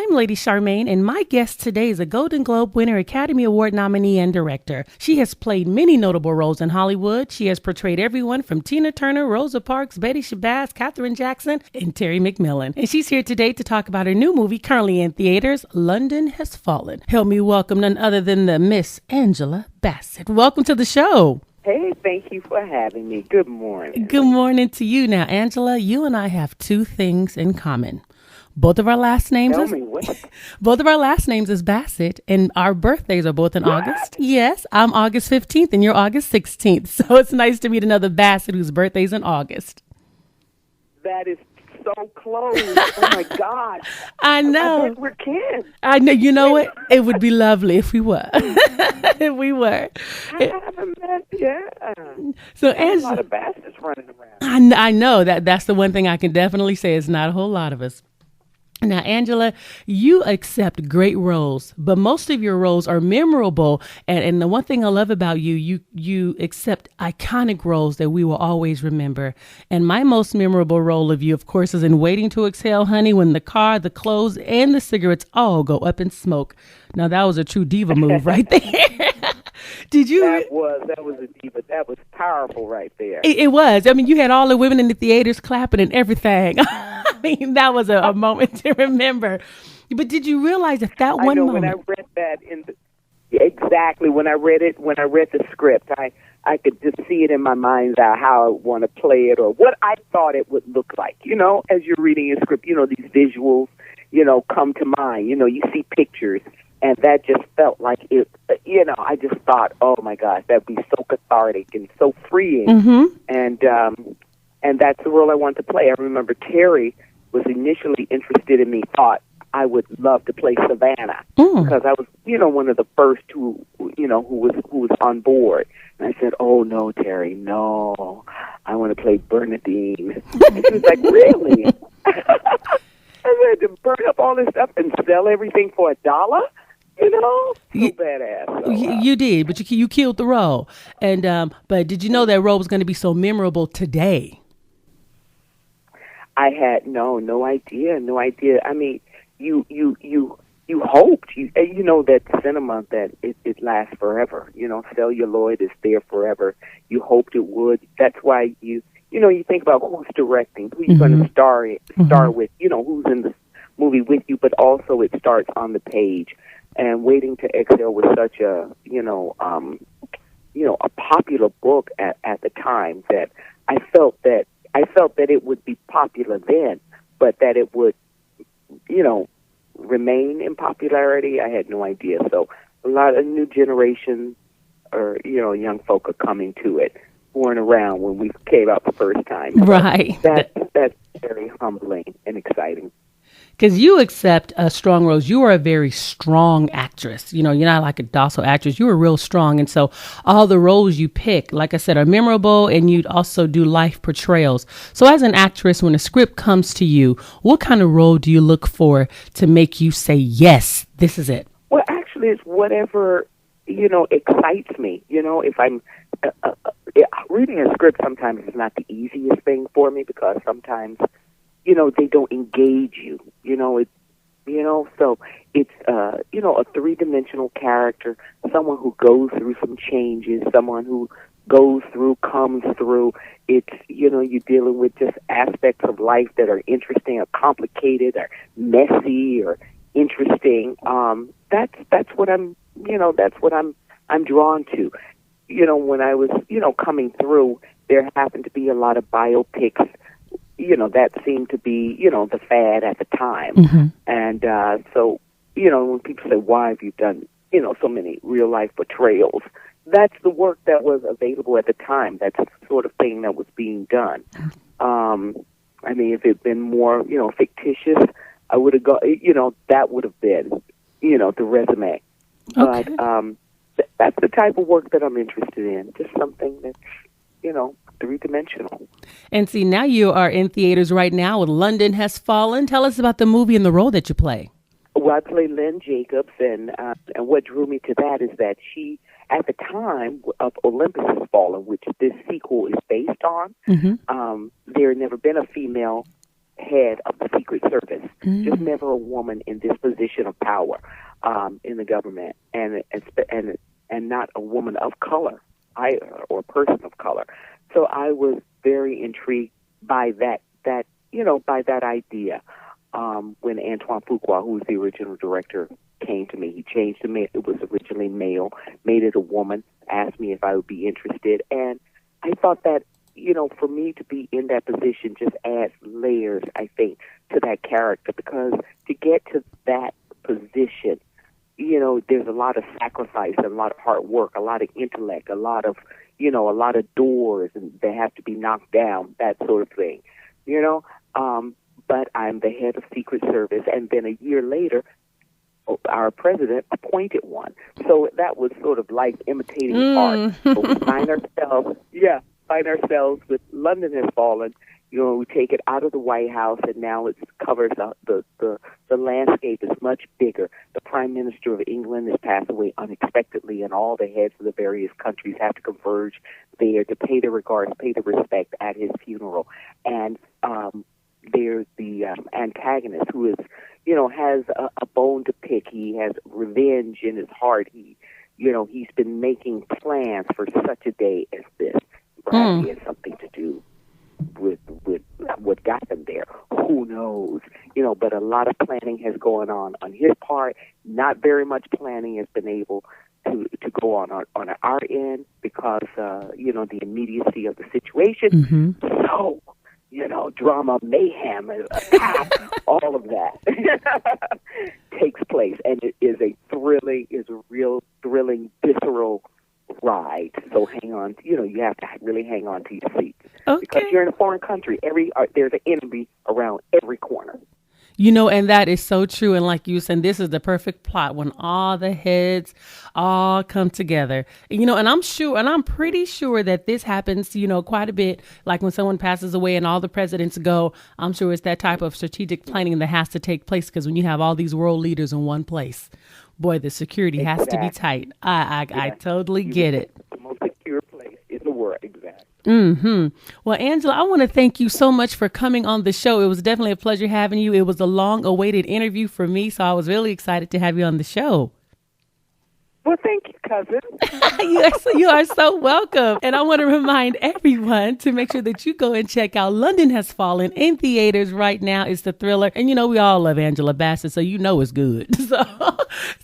I'm Lady Charmaine, and my guest today is a Golden Globe winner, Academy Award nominee, and director. She has played many notable roles in Hollywood. She has portrayed everyone from Tina Turner, Rosa Parks, Betty Shabazz, Katherine Jackson, and Terry McMillan. And she's here today to talk about her new movie, currently in theaters, London Has Fallen. Help me welcome none other than the Miss Angela Bassett. Welcome to the show. Hey, thank you for having me. Good morning. Good morning to you. Now, Angela, you and I have two things in common. Both of our last names both of our last names is Bassett, and our birthdays are both in August. Yes, I'm August 15th and you're August 16th. So it's nice to meet another Bassett whose birthday's in August. That is so close. Oh my God. I know. I bet we're kids. I know. You know what? It would be lovely if we were. If we were. I haven't met yet. So There's a lot of Bassetts running around. I know that's the one thing I can definitely say. It's not a whole lot of us. Now, Angela, you accept great roles, but most of your roles are memorable. And the one thing I love about you accept iconic roles that we will always remember. And my most memorable role of you, of course, is in Waiting to Exhale, Honey, when the car, the clothes, and the cigarettes all go up in smoke. Now, that was a true diva move right there. Did you? That was a diva. That was powerful right there. It was. I mean, you had all the women in the theaters clapping and everything. I mean, that was a moment to remember. But did you realize that one moment? When I read that exactly when I read the script, I could just see it in my mind's eye how I want to play it or what I thought it would look like. You know, as you're reading a script, these visuals, come to mind. You see pictures. And that just felt like it, I just thought, oh my gosh, that'd be so cathartic and so freeing. Mm-hmm. And that's the role I wanted to play. I remember Terry was initially interested in me, thought I would love to play Savannah because I was, one of the first who was on board. And I said, oh no, Terry, no, I want to play Bernadine. And she was like, really? I had to burn up all this stuff and sell everything for $1. So badass. So, you did, but you killed the role. And but did you know that role was going to be so memorable today? I had no idea. I mean, you hoped, that cinema, that it lasts forever. Celluloid is there forever. You hoped it would. That's why you think about who's directing, who you're going to star with, who's in the movie with you, but also it starts on the page. And Waiting to Exhale was such a popular book at the time that I felt that it would be popular then, but that it would, remain in popularity. I had no idea. So a lot of new generation or young folk are coming to it, weren't around when we came out the first time. Right. That's very humbling and exciting. Because you accept strong roles. You are a very strong actress. You're not like a docile actress. You are real strong. And so all the roles you pick, like I said, are memorable, and you also do life portrayals. So as an actress, when a script comes to you, what kind of role do you look for to make you say, yes, this is it? Well, actually, it's whatever, excites me. If I'm reading a script, sometimes it's not the easiest thing for me because sometimes they don't engage you, so it's, a three-dimensional character, someone who goes through some changes, someone who comes through. It's, you're dealing with just aspects of life that are interesting or complicated or messy or interesting. That's what I'm drawn to. When I was, coming through, there happened to be a lot of biopics that seemed to be, the fad at the time. Mm-hmm. And so, when people say, why have you done, so many real-life portrayals, that's the work that was available at the time. That's the sort of thing that was being done. I mean, if it had been more, fictitious, I would have got, that would have been, the resume. Okay. But that's the type of work that I'm interested in, just something that's, three-dimensional. And see, now you are in theaters right now with London Has Fallen. Tell us about the movie and the role that you play. Well, I play Lynn Jacobs, and what drew me to that is that she, at the time of Olympus Has Fallen, which this sequel is based on, there had never been a female head of the Secret Service. Just never a woman in this position of power in the government, and not a woman of color either, or a person of color. So I was very intrigued by that by that idea. When Antoine Fuqua, who was the original director, came to me, he changed it was originally male, made it a woman, asked me if I would be interested, and I thought that, for me to be in that position just adds layers, I think, to that character, because to get to that position, there's a lot of sacrifice, a lot of hard work, a lot of intellect, a lot of doors, and they have to be knocked down, that sort of thing, But I'm the head of Secret Service, and then a year later, our president appointed one. So that was sort of like imitating art. But we find ourselves with London Has Fallen. We take it out of the White House, and now it covers the landscape is much bigger. The Prime Minister of England has passed away unexpectedly, and all the heads of the various countries have to converge there to pay the regards, pay the respect at his funeral. And there's the antagonist who is, has a bone to pick. He has revenge in his heart. He's been making plans for such a day as this. Perhaps he has something to do with what got them there. Who knows? But a lot of planning has gone on his part. Not very much planning has been able to go on our end because the immediacy of the situation. So drama, mayhem, all of that takes place, and it is a real thrilling, visceral ride. So hang on, you have to really hang on to your seats, because you're in a foreign country. There's an enemy around every corner. And that is so true. And like you said, this is the perfect plot when all the heads all come together. And I'm pretty sure that this happens, quite a bit. Like when someone passes away and all the presidents go, I'm sure it's that type of strategic planning that has to take place, because when you have all these world leaders in one place, boy, the security has to be tight. I totally get it. The most secure place in the world, exactly. Well, Angela, I want to thank you so much for coming on the show. It was definitely a pleasure having you. It was a long-awaited interview for me, so I was really excited to have you on the show. Well, thank you, cousin. You are so welcome. And I want to remind everyone to make sure that you go and check out London Has Fallen in theaters right now. It's the thriller. And we all love Angela Bassett, so it's good.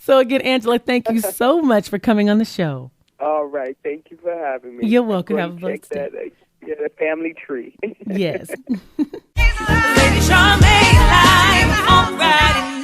So again, Angela, thank you so much for coming on the show. All right. Thank you for having me. You're welcome. Have a blessed day. The family tree. Yes. Lady Charmaine live on Friday